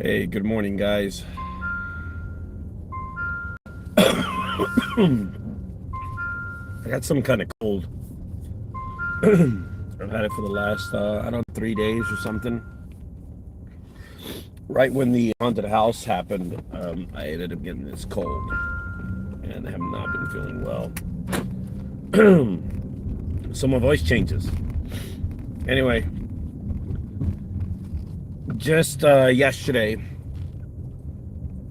Hey, good morning, guys. I got some kind of cold. I've had it for the last, I don't know, 3 days or something. Right when the haunted house happened, I ended up getting this cold and have not been feeling well. So my voice changes. Anyway, just yesterday,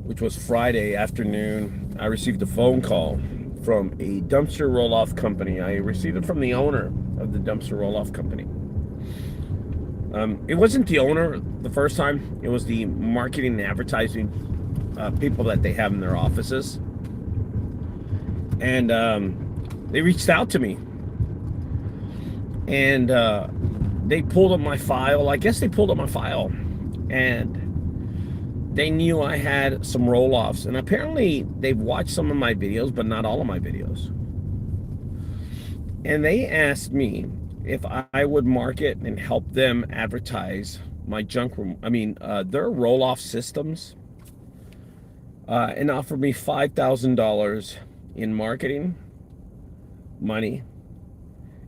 which was Friday afternoon, I received a phone call from a dumpster roll-off company. I received it from the owner of the dumpster roll-off company. It wasn't the owner the first time. It was the marketing and advertising people that they have in their offices. And they reached out to me. And they pulled up my file. I guess they pulled up my file. And they knew I had some roll-offs. And apparently they've watched some of my videos, but not all of my videos. And they asked me if I would market and help them advertise my their roll-off systems, and offer me $5,000 in marketing money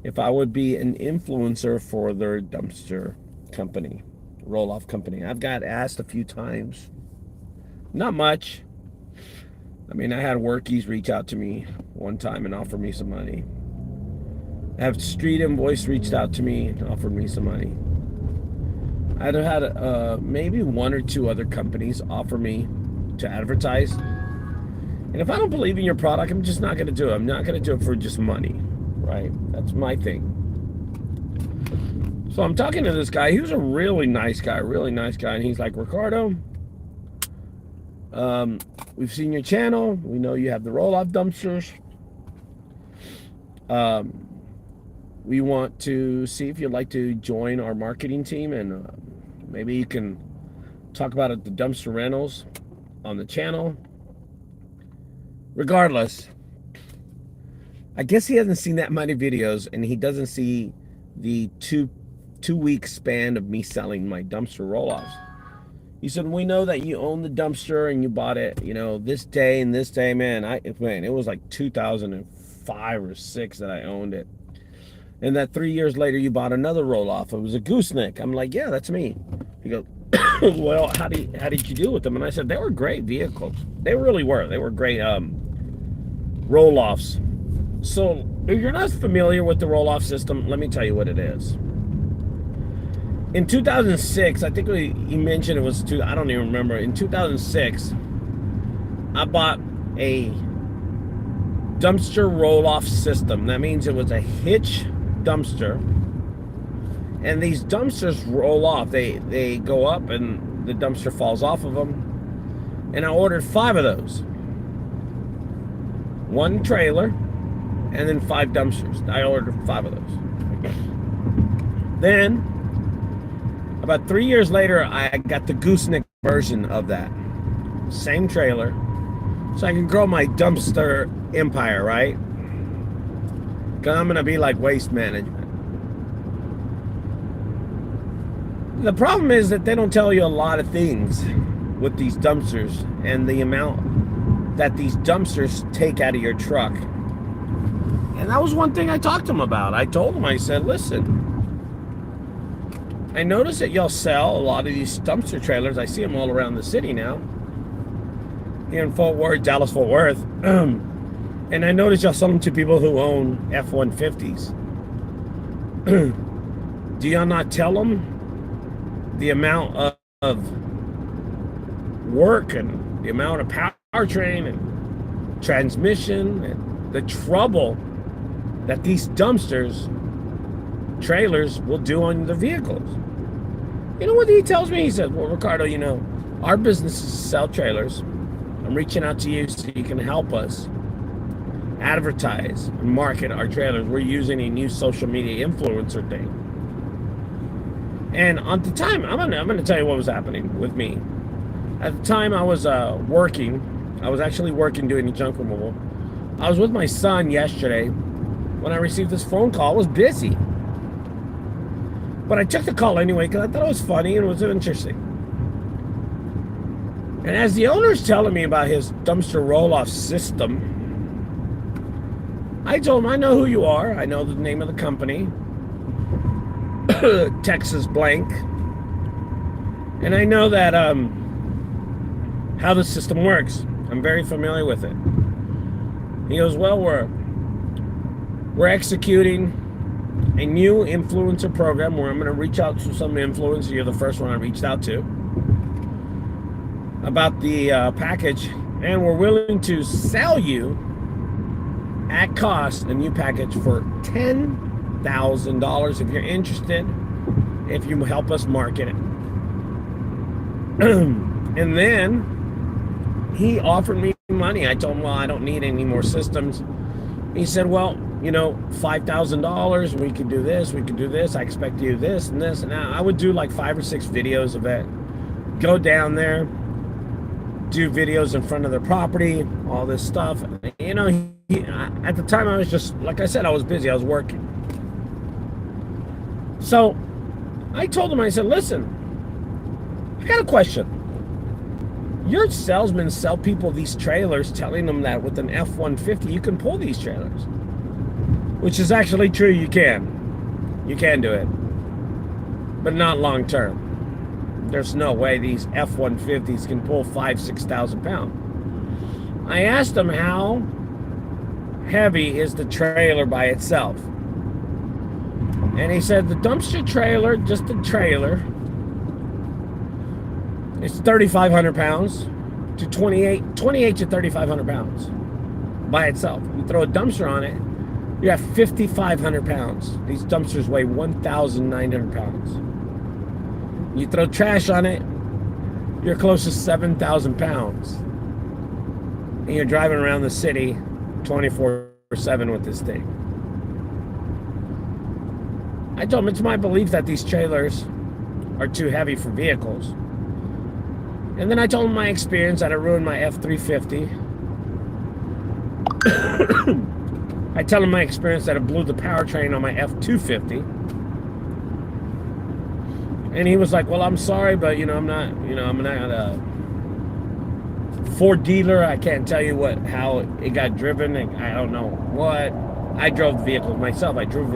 if I would be an influencer for their dumpster company, roll-off company. I've got asked a few times, not much. I mean, I had workies reach out to me one time and offer me some money. I have Street Invoice reached out to me and offered me some money. I'd have had maybe one or two other companies offer me to advertise. And if I don't believe in your product, I'm just not going to do it. I'm not going to do it for just money, right? That's my thing. So I'm talking to this guy. He was a really nice guy. And he's like, Ricardo, we've seen your channel. We know you have the roll-off dumpsters. We want to see if you'd like to join our marketing team, and maybe you can talk about it, the dumpster rentals on the channel. Regardless, I guess he hasn't seen that many videos, and he doesn't see the two-week span of me selling my dumpster roll-offs. He said, we know that you own the dumpster and you bought it, this day and this day. Man, it was like 2005 or 6 that I owned it. And that 3 years later, you bought another roll-off. It was a gooseneck. I'm like, yeah, that's me. He goes, well, how did you deal with them? And I said, they were great vehicles. They really were. They were great roll-offs. So if you're not familiar with the roll-off system, let me tell you what it is. In 2006, I think he mentioned it was I don't even remember. In 2006, I bought a dumpster roll-off system. That means it was a hitch dumpster, and these dumpsters roll off. They go up and the dumpster falls off of them. And I ordered 5 of those, 1 trailer and then 5 dumpsters. I ordered 5 of those. Then about 3 years later, I got the gooseneck version of that same trailer, so I can grow my dumpster empire, right? Because I'm going to be like Waste Management. The problem is that they don't tell you a lot of things with these dumpsters and the amount that these dumpsters take out of your truck. And that was one thing I talked to them about. I told them, I said, listen, I noticed that y'all sell a lot of these dumpster trailers. I see them all around the city now. Here in Fort Worth, Dallas-Fort Worth. And I noticed y'all sell them to people who own F-150s. Do y'all not tell them the amount of work and the amount of powertrain and transmission and the trouble that these dumpsters, trailers, will do on the vehicles? You know what he tells me? He says, well, Ricardo, our business is to sell trailers. I'm reaching out to you so you can help us advertise and market our trailers. We're using a new social media influencer thing. And at the time, I'm gonna tell you what was happening with me. At the time, I was working. I was actually working doing junk removal. I was with my son yesterday when I received this phone call. I was busy, but I took the call anyway because I thought it was funny and it was interesting. And as the owner's telling me about his dumpster roll-off system, I told him, I know who you are. I know the name of the company, Texas Blank. And I know that how the system works. I'm very familiar with it. He goes, well, we're executing a new influencer program where I'm going to reach out to some influencers. You're the first one I reached out to about the package, and we're willing to sell you at cost a new package for $10,000 if you're interested, if you help us market it. And then he offered me money. I told him, well, I don't need any more systems. He said, well, you know, $5,000, we could do this, we could do this. I expect you to do this and this. And I would do like 5 or 6 videos of it. Go down there, do videos in front of their property, all this stuff. You know, at the time I was just, like I said, I was busy, I was working. So I told him, I said, listen, I got a question. Your salesmen sell people these trailers telling them that with an F-150 you can pull these trailers. Which is actually true, you can. You can do it. But not long term. There's no way these F-150s can pull 5,000 to 6,000 pounds. I asked him how heavy is the trailer by itself. And he said the dumpster trailer, just the trailer, it's 3,500 pounds to 28 to 3,500 pounds by itself. You throw a dumpster on it, you have 5,500 pounds. These dumpsters weigh 1,900 pounds. You throw trash on it, you're close to 7,000 pounds. And you're driving around the city 24/7 with this thing. I told him it's my belief that these trailers are too heavy for vehicles. And then I told him my experience that I ruined my F-350. I tell him my experience that it blew the powertrain on my F-250. And he was like, well, I'm sorry, but I'm not a Ford dealer. I can't tell you how it got driven. I don't know what. I drove the vehicles myself. I drove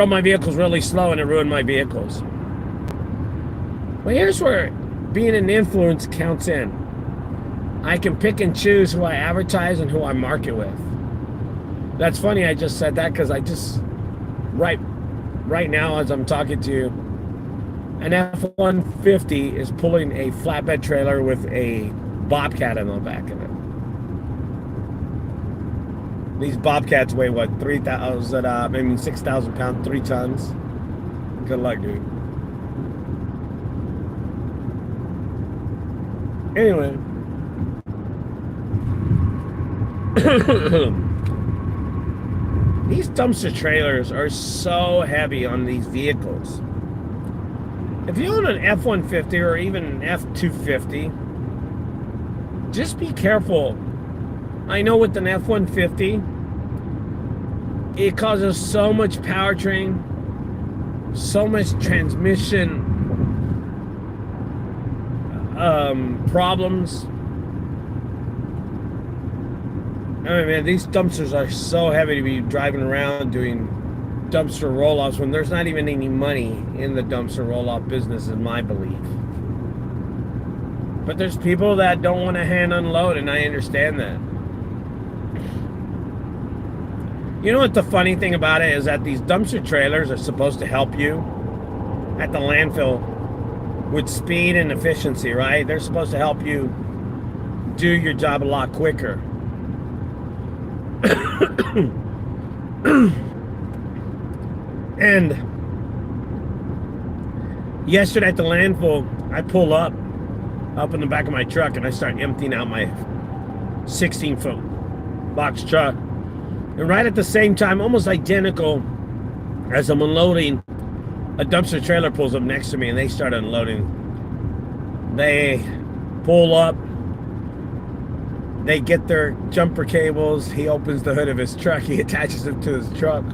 my vehicles really slow, and it ruined my vehicles. Well, here's where being an influence counts in. I can pick and choose who I advertise and who I market with. That's funny I just said that, because I just right now as I'm talking to you, an F-150 is pulling a flatbed trailer with a Bobcat in the back of it. These Bobcats weigh what, 6,000 pounds, 3 tons. Good luck, dude. Anyway. These dumpster trailers are so heavy on these vehicles. If you own an F-150 or even an F-250, just be careful. I know with an F-150, it causes so much powertrain, so much transmission problems. I mean, man, these dumpsters are so heavy to be driving around doing dumpster roll-offs when there's not even any money in the dumpster roll-off business, is my belief. But there's people that don't want to hand unload, and I understand that. You know what the funny thing about it is, that these dumpster trailers are supposed to help you at the landfill with speed and efficiency, right? They're supposed to help you do your job a lot quicker. And yesterday at the landfill, I pull up in the back of my truck, and I start emptying out my 16-foot box truck. And right at the same time, almost identical as I'm unloading, a dumpster trailer pulls up next to me, and they start unloading. They pull up, they get their jumper cables. He opens the hood of his truck, he attaches it to his truck.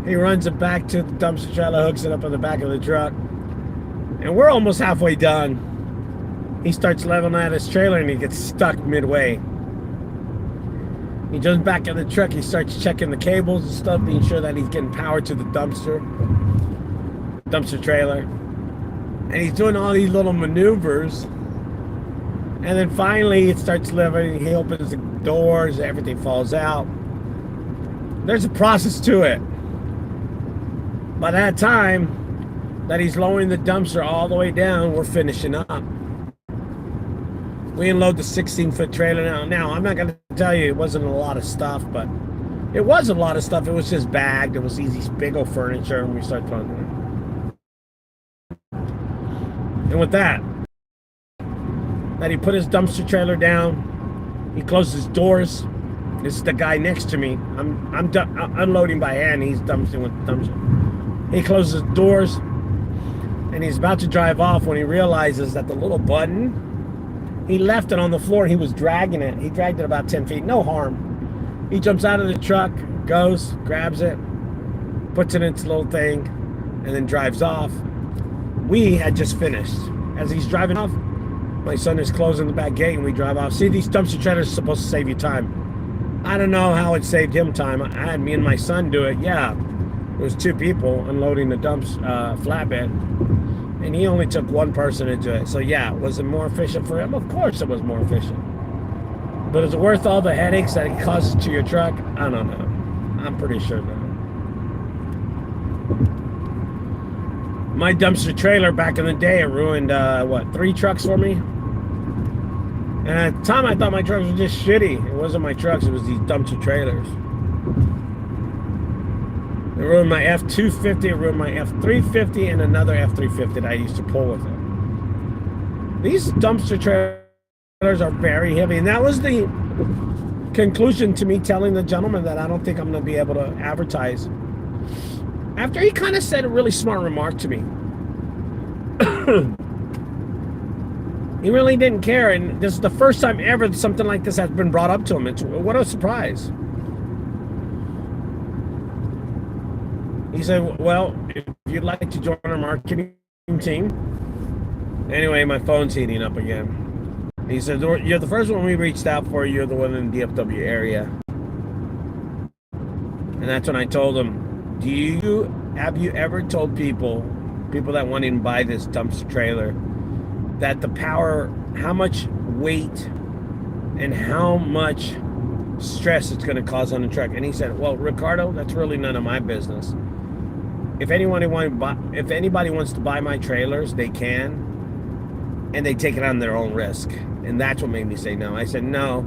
He runs it back to the dumpster trailer, hooks it up on the back of the truck. And we're almost halfway done. He starts leveling at his trailer and he gets stuck midway. He jumps back in the truck. He starts checking the cables and stuff, being sure that he's getting power to the dumpster trailer. And he's doing all these little maneuvers. And then finally it starts leveling. He opens the doors. Everything falls out. There's a process to it. By that time that he's lowering the dumpster all the way down, we're finishing up. We unload the 16-foot trailer now. Now, I'm not going to tell you it wasn't a lot of stuff, but it was a lot of stuff. It was just bagged. It was easy, big old furniture, and we started throwing it. And with that he put his dumpster trailer down. He closed his doors. This is the guy next to me. I'm unloading by hand. He's dumpstering with the dumpster. He closes his doors, and he's about to drive off when he realizes that the little button, he left it on the floor. He was dragging it. He dragged it about 10 feet. No harm. He jumps out of the truck, goes, grabs it, puts it in its little thing, and then drives off. We had just finished. As he's driving off, my son is closing the back gate, and we drive off. See, these dumpster trailers are supposed to save you time. I don't know how it saved him time. I had me and my son do it. Yeah, there was 2 people unloading the flatbed. And he only took 1 person to do it. So yeah, was it more efficient for him? Of course it was more efficient. But is it worth all the headaches that it causes to your truck? I don't know. I'm pretty sure no. My dumpster trailer back in the day, it ruined, 3 trucks for me? And at the time I thought my trucks were just shitty. It wasn't my trucks, it was these dumpster trailers. It ruined my F-250, it ruined my F-350, and another F-350 that I used to pull with it. These dumpster trailers are very heavy, and that was the conclusion to me telling the gentleman that I don't think I'm going to be able to advertise. After he kind of said a really smart remark to me. He really didn't care, and this is the first time ever that something like this has been brought up to him. What a surprise. He said, well, if you'd like to join our marketing team. Anyway, my phone's heating up again. He said, you're the first one we reached out for. You're the one in the DFW area. And that's when I told him, have you ever told people that want to buy this dumpster trailer, that the power, how much weight and how much stress it's going to cause on the truck? And he said, well, Ricardo, that's really none of my business. If anybody wants to buy my trailers, they can, and they take it on their own risk. And that's what made me say no. I said, no,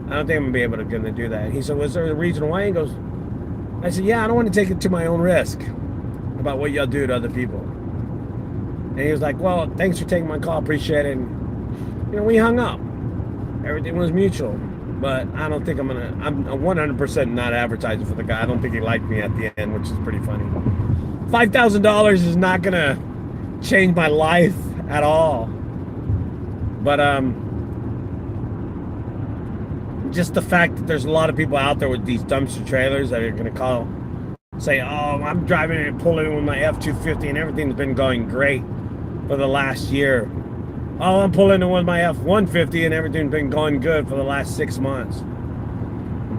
I don't think I'm gonna be able to do that. And he said, was there a reason why? He goes, I said, yeah, I don't want to take it to my own risk about what y'all do to other people. And he was like, well, thanks for taking my call, appreciate it. And, we hung up. Everything was mutual. But I don't think I'm 100% not advertising for the guy. I don't think he liked me at the end, which is pretty funny. $5,000 is not gonna change my life at all. But just the fact that there's a lot of people out there with these dumpster trailers that are gonna say, oh, I'm driving and pulling with my F-250 and everything's been going great for the last year. Oh, I'm pulling in with my F-150 and everything's been going good for the last 6 months.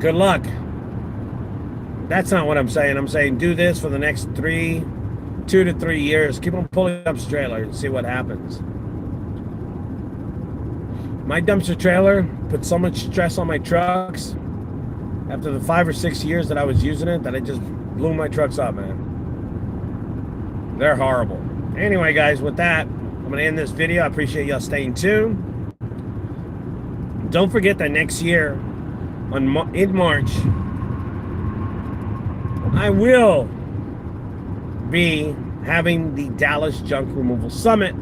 Good luck. That's not what I'm saying. I'm saying do this for the next 2 to 3 years. Keep on pulling up this trailer and see what happens. My dumpster trailer put so much stress on my trucks after the 5 or 6 years that I was using it that it just blew my trucks up, man. They're horrible. Anyway, guys, with that, I'm going to end this video. I appreciate y'all staying tuned. Don't forget that next year, in March, I will be having the Dallas Junk Removal Summit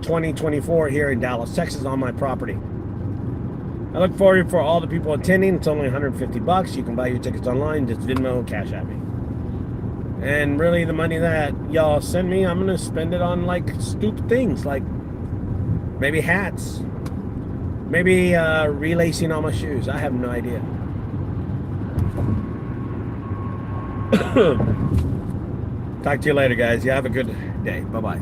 2024 here in Dallas, Texas, on my property. I look forward for all the people attending. It's only $150. You can buy your tickets online. Just Venmo, Cash App me. And really, the money that y'all send me, I'm going to spend it on, like, stupid things. Like, maybe hats. Maybe relacing all my shoes. I have no idea. Talk to you later, guys. You have a good day. Bye-bye.